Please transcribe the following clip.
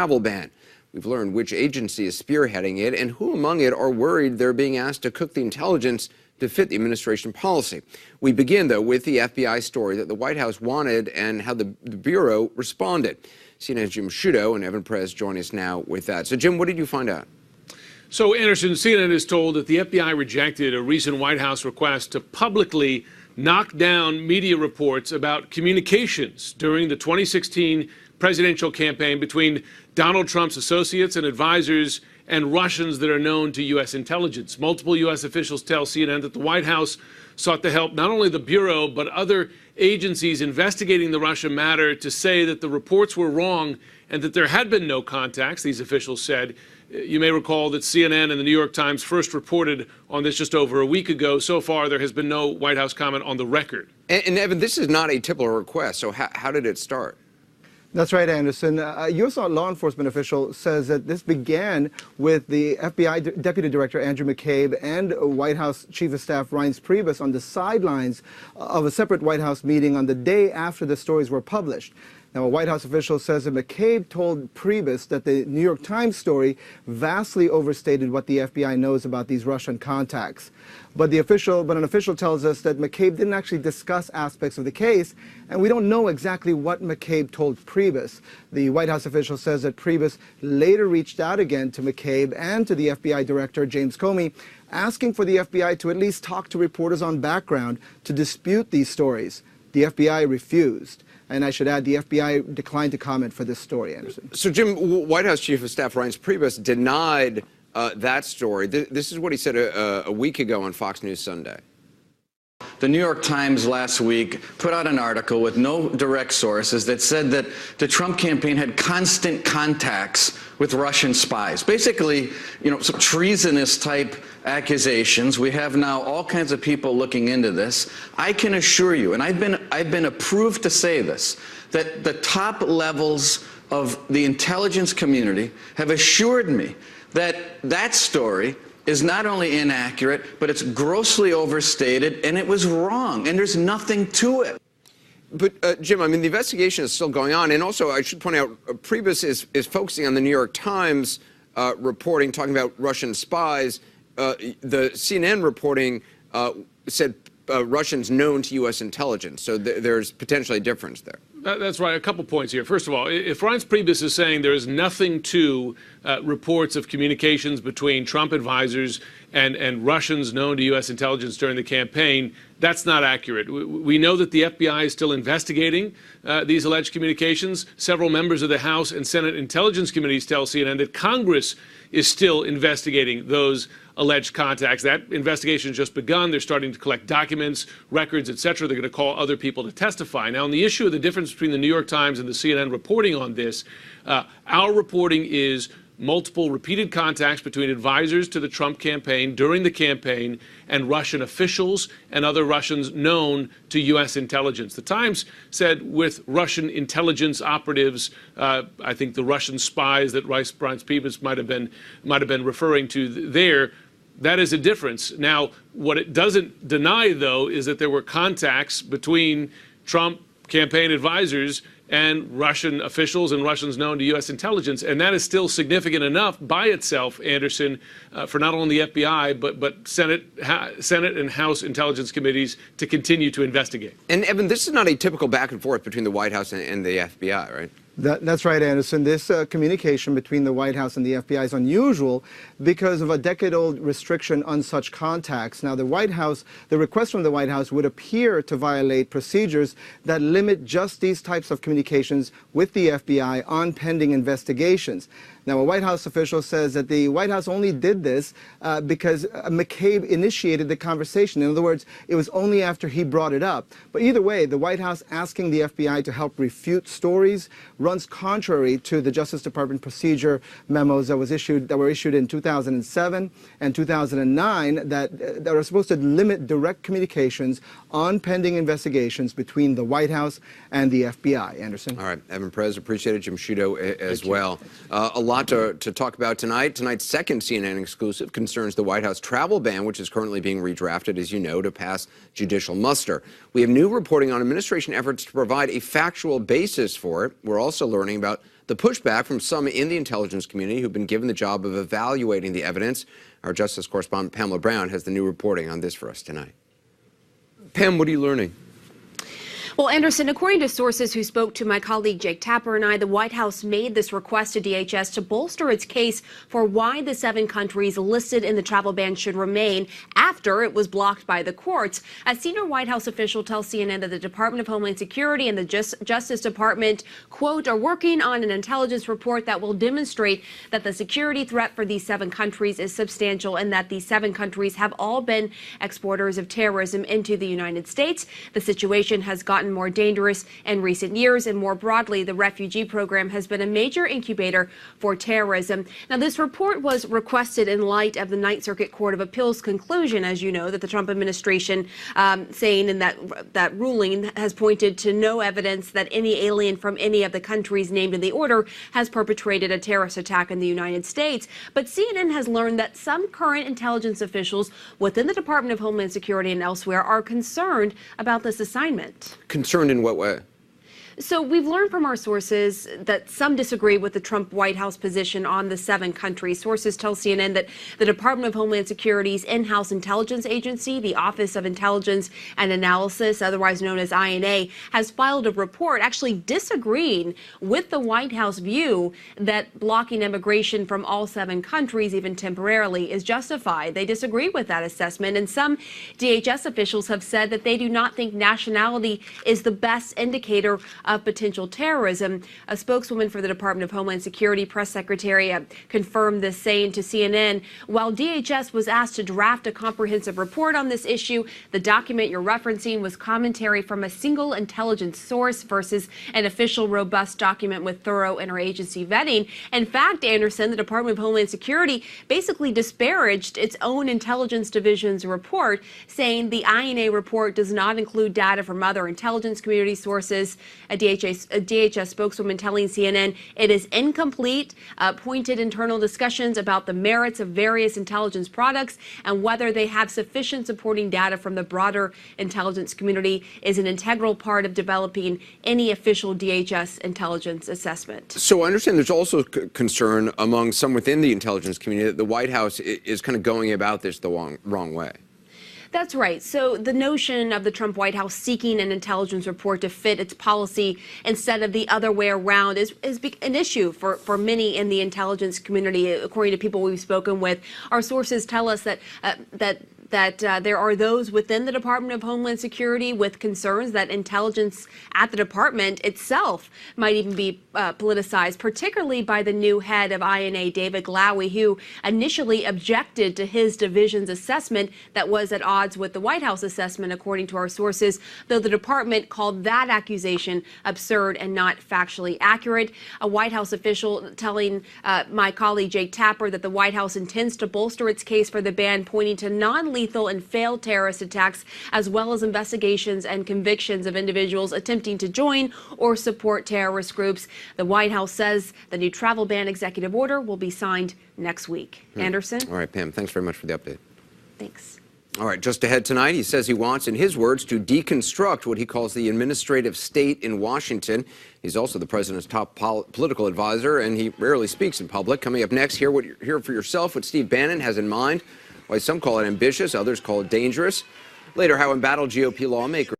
travel ban. We've learned which agency is spearheading it and who among it are worried they're being asked to cook the intelligence to fit the administration policy. We begin, though, with the FBI story that the White House wanted and how the Bureau responded. CNN's Jim Sciutto and Evan Perez join us now with that. So, Jim, what did you find out? So, Anderson, CNN is told that the FBI rejected a recent White House request to publicly knock down media reports about communications during the 2016 presidential campaign between Donald Trump's associates and advisors and Russians that are known to U.S. intelligence. Multiple U.S. officials tell CNN that the White House sought to help not only the Bureau but other agencies investigating the Russia matter to say that the reports were wrong and that there had been no contacts, these officials said. You may recall that CNN and the New York Times first reported on this just over a week ago. So far, there has been no White House comment on the record. And Evan, this is not a typical request, so how did it start? That's right, Anderson. A U.S. law enforcement official says that this began with the FBI Deputy Director Andrew McCabe and White House Chief of Staff Reince Priebus on the sidelines of a separate White House meeting on the day after the stories were published. Now, a White House official says that McCabe told Priebus that the New York Times story vastly overstated what the FBI knows about these Russian contacts. But an official tells us that McCabe didn't actually discuss aspects of the case, and we don't know exactly what McCabe told Priebus. The White House official says that Priebus later reached out again to McCabe and to the FBI Director, James Comey, asking for the FBI to at least talk to reporters on background to dispute these stories. The FBI refused. And I should add, the FBI declined to comment for this story, Anderson. So, Jim, White House Chief of Staff Reince Priebus denied that story. This is what he said a week ago on Fox News Sunday. The New York Times last week put out an article with no direct sources that said that the Trump campaign had constant contacts with Russian spies. Basically, some treasonous type accusations. We have now all kinds of people looking into this. I can assure you, and I've been approved to say this, that the top levels of the intelligence community have assured me that that story is not only inaccurate, but it's grossly overstated, and it was wrong, and there's nothing to it. But, Jim, I mean, the investigation is still going on, and also I should point out, Priebus is focusing on the New York Times reporting, talking about Russian spies. The CNN reporting said Russians known to U.S. intelligence, so there's potentially a difference there. That's right. A couple points here. First of all, if Reince Priebus is saying there is nothing to reports of communications between Trump advisors and Russians known to U.S. intelligence during the campaign, that's not accurate. We know that the FBI is still investigating these alleged communications. Several members of the House and Senate Intelligence Committees tell CNN that Congress is still investigating those alleged contacts. That investigation has just begun. They're starting to collect documents, records, et cetera. They're going to call other people to testify. Now, on the issue of the difference between the New York Times and the CNN reporting on this, our reporting is multiple repeated contacts between advisors to the Trump campaign during the campaign and Russian officials and other Russians known to U.S. intelligence. The Times said with Russian intelligence operatives, I think the Russian spies that Reince Priebus might have been referring to there. That is a difference. Now, what it doesn't deny, though, is that there were contacts between Trump campaign advisors and Russian officials and Russians known to U.S. intelligence. And that is still significant enough by itself, Anderson, for not only the FBI, but Senate and House intelligence committees to continue to investigate. And, Evan, this is not a typical back and forth between the White House and the FBI, right? That's right, Anderson. This communication between the White House and the FBI is unusual because of a decade-old restriction on such contacts. Now, the request from the White House would appear to violate procedures that limit just these types of communications with the FBI on pending investigations. Now, a White House official says that the White House only did this because McCabe initiated the conversation. In other words, it was only after he brought it up. But either way, the White House asking the FBI to help refute stories runs contrary to the Justice Department procedure memos that were issued in 2007 and 2009 that are supposed to limit direct communications on pending investigations between the White House and the FBI. Anderson. All right, Evan Perez, appreciate it. Jim Sciutto as well. A lot lot to talk about tonight. Tonight's second CNN exclusive concerns the White House travel ban, which is currently being redrafted, as you know, to pass judicial muster. We have new reporting on administration efforts to provide a factual basis for it. We're also learning about the pushback from some in the intelligence community who've been given the job of evaluating the evidence. Our Justice correspondent Pamela Brown has the new reporting on this for us tonight. Pam, what are you learning? Well, Anderson, according to sources who spoke to my colleague Jake Tapper and I, the White House made this request to DHS to bolster its case for why the 7 countries listed in the travel ban should remain after it was blocked by the courts. A senior White House official tells CNN that the Department of Homeland Security and the Justice Department, quote, are working on an intelligence report that will demonstrate that the security threat for these 7 countries is substantial and that these 7 countries have all been exporters of terrorism into the United States. The situation has gotten more dangerous in recent years, and more broadly, the refugee program has been a major incubator for terrorism. Now, this report was requested in light of the Ninth Circuit Court of Appeals conclusion, as you know, that the Trump administration saying in that ruling has pointed to no evidence that any alien from any of the countries named in the order has perpetrated a terrorist attack in the United States. But CNN has learned that some current intelligence officials within the Department of Homeland Security and elsewhere are concerned about this assignment. Concerned in what way? So we've learned from our sources that some disagree with the Trump White House position on the 7 countries. Sources tell CNN that the Department of Homeland Security's in-house intelligence agency, the Office of Intelligence and Analysis, otherwise known as INA, has filed a report actually disagreeing with the White House view that blocking immigration from all 7 countries, even temporarily, is justified. They disagree with that assessment, and some DHS officials have said that they do not think nationality is the best indicator of potential terrorism. A spokeswoman for the Department of Homeland Security press secretary confirmed this, saying to CNN, while DHS was asked to draft a comprehensive report on this issue, the document you're referencing was commentary from a single intelligence source versus an official robust document with thorough interagency vetting. In fact, Anderson, the Department of Homeland Security basically disparaged its own intelligence division's report, saying the INA report does not include data from other intelligence community sources. A DHS spokeswoman telling CNN it is incomplete, pointed internal discussions about the merits of various intelligence products and whether they have sufficient supporting data from the broader intelligence community is an integral part of developing any official DHS intelligence assessment. So I understand there's also concern among some within the intelligence community that the White House is kind of going about this the wrong way. That's right. So the notion of the Trump White House seeking an intelligence report to fit its policy instead of the other way around is an issue for many in the intelligence community. According to people we've spoken with, our sources tell us that there are those within the Department of Homeland Security with concerns that intelligence at the department itself might even be politicized, particularly by the new head of INA, David Glowy, who initially objected to his division's assessment that was at odds with the White House assessment, according to our sources, though the department called that accusation absurd and not factually accurate. A White House official telling my colleague Jake Tapper that the White House intends to bolster its case for the ban, pointing to non-lethal and failed terrorist attacks, as well as investigations and convictions of individuals attempting to join or support terrorist groups. The White House says the new travel ban executive order will be signed next week. Anderson? All right, Pam, thanks very much for the update. Thanks. All right, just ahead tonight, he says he wants, in his words, to deconstruct what he calls the administrative state in Washington. He's also the president's top political advisor, and he rarely speaks in public. Coming up next, hear for yourself what Steve Bannon has in mind, why some call it ambitious, others call it dangerous. Later, how embattled GOP lawmakers